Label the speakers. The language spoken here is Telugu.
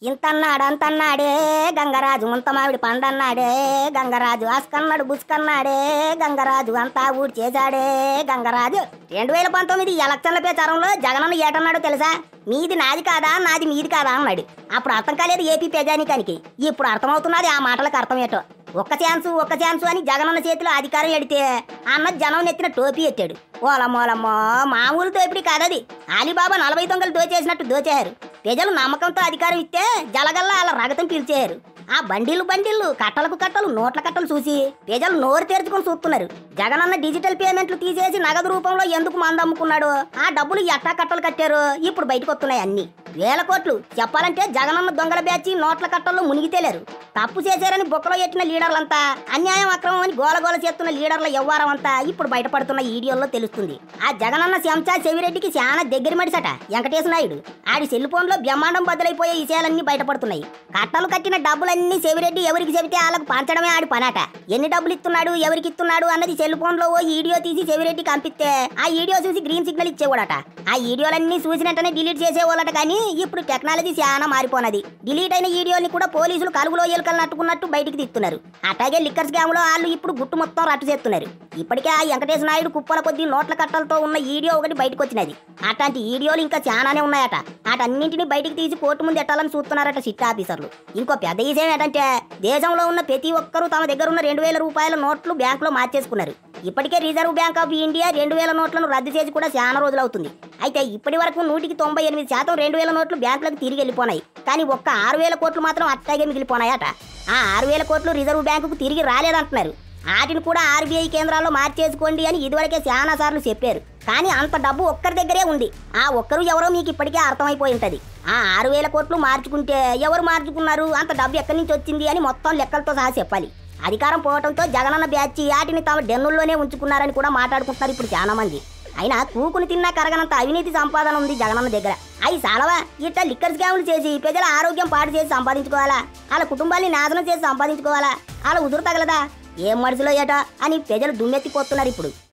Speaker 1: ఇంతన్నాడు అంతన్నాడే గంగరాజు ముంతమావిడి పండన్నాడే గంగరాజు ఆస్కన్నాడు బుస్కన్నాడే గంగరాజు అంతా ఊడి చేశాడే గంగరాజు 2019 ఎలక్షన్ల ప్రచారంలో జగనన్న ఏటన్నాడు తెలుసా? మీది నాది కాదా నాది మీది కాదా అన్నాడు. అప్పుడు అర్థం కాలేదు ఏపీ ప్రజానికానికి. ఇప్పుడు అర్థమవుతున్నది ఆ మాటలకు అర్థం ఏంటో. ఒక్క ఛాన్సు అని జగనన్న చేతిలో అధికారం ఎడితే అన్న జనం నెత్తిన టోపీ ఎత్తాడు. ఓలమ్మోలమ్మో మామూలు దోపిడీ కాదది. అలీబాబా 40 దొంగలు దోచేసినట్టు దోచేశారు. ప్రజలు నమ్మకంతో అధికారం ఇస్తే జలగల్లా అలా రగతం పీల్చేశారు. ఆ బండిళ్ళు కట్టలు నోట్ల కట్టలు చూసి ప్రజలు నోరు తెరుచుకొని చూస్తున్నారు. జగనన్న డిజిటల్ పేమెంట్లు తీసేసి నగదు రూపంలో ఎందుకు మందు అమ్ముకున్నాడు, ఆ డబ్బులు ఎట్టా కట్టలు కట్టారు ఇప్పుడు బయటకు వస్తున్నాయి అన్ని వేల కోట్లు. చెప్పాలంటే జగనన్న దొంగల బ్యాచి నోట్ల కట్టల్లో మునిగితేలేరు. తప్పు చేశారని బొక్కలో ఎట్టిన లీడర్లంతా, అన్యాయం అక్రమం అని గోలగోల చేస్తున్న లీడర్ల వ్యవహారం అంతా ఇప్పుడు బయటపడుతున్న వీడియోల్లో తెలుస్తుంది. ఆ జగనన్న చెంచా చెవిరెడ్డికి చాలా దగ్గర మడిసట వెంకటేశ నాయుడు. ఆడి సెల్ ఫోన్ లో బ్రహ్మాండం బదులైపోయే విషయాలన్నీ బయటపడుతున్నాయి. కట్టలు కట్టిన డబ్బులన్నీ చెవిరెడ్డి ఎవరికి చెబితే వాళ్ళకు పంచడమే ఆడి పనాట. ఎన్ని డబ్బులు ఇస్తున్నాడు ఎవరికి ఇస్తున్నాడు అన్నది సెల్ ఫోన్ లో ఓ వీడియో తీసి చెవిరెడ్డికి పంపిస్తే ఆ వీడియో చూసి గ్రీన్ సిగ్నల్ ఇచ్చేవాడట. ఆ వీడియోలన్నీ చూసినట్టనే డిలీట్ చేసేవాళ్ళట. కానీ ఇప్పుడు టెక్నాలజీ చాలా మారిపోనది. డిలీట్ అయిన వీడియోని కూడా పోలీసులు కలుగులో ఎలుకలు నట్టుకున్నట్టు బయటికి తీస్తున్నారు. అట్లాగే లిక్కర్ స్కామ్ లో వాళ్ళు ఇప్పుడు గుట్టు మొత్తం రట్టు చేస్తున్నారు. ఇప్పటికే ఆ వెంకటేశ నాయుడు కుప్పల కొద్ది నోట్ల కట్టలతో ఉన్న వీడియో ఒకటి బయటకు వచ్చినది. అట్లాంటి వీడియోలు ఇంకా చాలానే ఉన్నాయట. వాటన్నింటినీ బయటికి తీసి కోర్టు ముందు ఎట్టాలని చూస్తున్నారట సిట్ ఆఫీసర్లు. ఇంకో పెద్ద విషయం ఏంటంటే దేశంలో ఉన్న ప్రతి ఒక్కరూ తమ దగ్గర ఉన్న 2000 రూపాయల నోట్లు బ్యాంకులో మార్చేసుకున్నారు. ఇప్పటికే రిజర్వ్ బ్యాంక్ ఆఫ్ ఇండియా 2000 నోట్లను రద్దు చేసి కూడా చాలా రోజులు అవుతుంది. అయితే ఇప్పటి వరకు 98% 2000 నోట్లు బ్యాంకులకు తిరిగి వెళ్ళిపోయినాయి. కానీ ఒక్క 6000 కోట్లు మాత్రం అట్టాగే మిగిలిపోనాయట. ఆ 6000 కోట్లు రిజర్వ్ బ్యాంకుకు తిరిగి రాలేదంటున్నారు. వాటిని కూడా ఆర్బీఐ కేంద్రాల్లో మార్చేసుకోండి అని ఇదివరకే చాలా సార్లు చెప్పారు. కానీ అంత డబ్బు ఒక్కరి దగ్గరే ఉంది. ఆ ఒక్కరు ఎవరో మీకు ఇప్పటికే అర్థమైపోయి ఉంటుంది. ఆ 6000 కోట్లు మార్చుకుంటే ఎవరు మార్చుకున్నారు, అంత డబ్బు ఎక్కడి నుంచి వచ్చింది అని మొత్తం లెక్కలతో సహా చెప్పాలి. అధికారం పోవడంతో జగనన్న బ్యాచ్ వాటిని తమ డెన్నుల్లోనే ఉంచుకున్నారని కూడా మాట్లాడుకుంటున్నారు ఇప్పుడు చాలా మంది. అయినా కూకుని తిన్నా కరగనంత అవినీతి సంపాదన ఉంది జగనన్న దగ్గర. అవి సాలవా? ఇట్లా లిక్కర్ స్కాములు చేసి ప్రజల ఆరోగ్యం పాడు చేసి సంపాదించుకోవాలా, వాళ్ళ కుటుంబాన్ని నాశనం చేసి సంపాదించుకోవాలా, వాళ్ళ ఉదురు తగలదా? ఏం మనుషులో ఏటా అని ప్రజలు దుమ్మెత్తిపోతున్నారు ఇప్పుడు.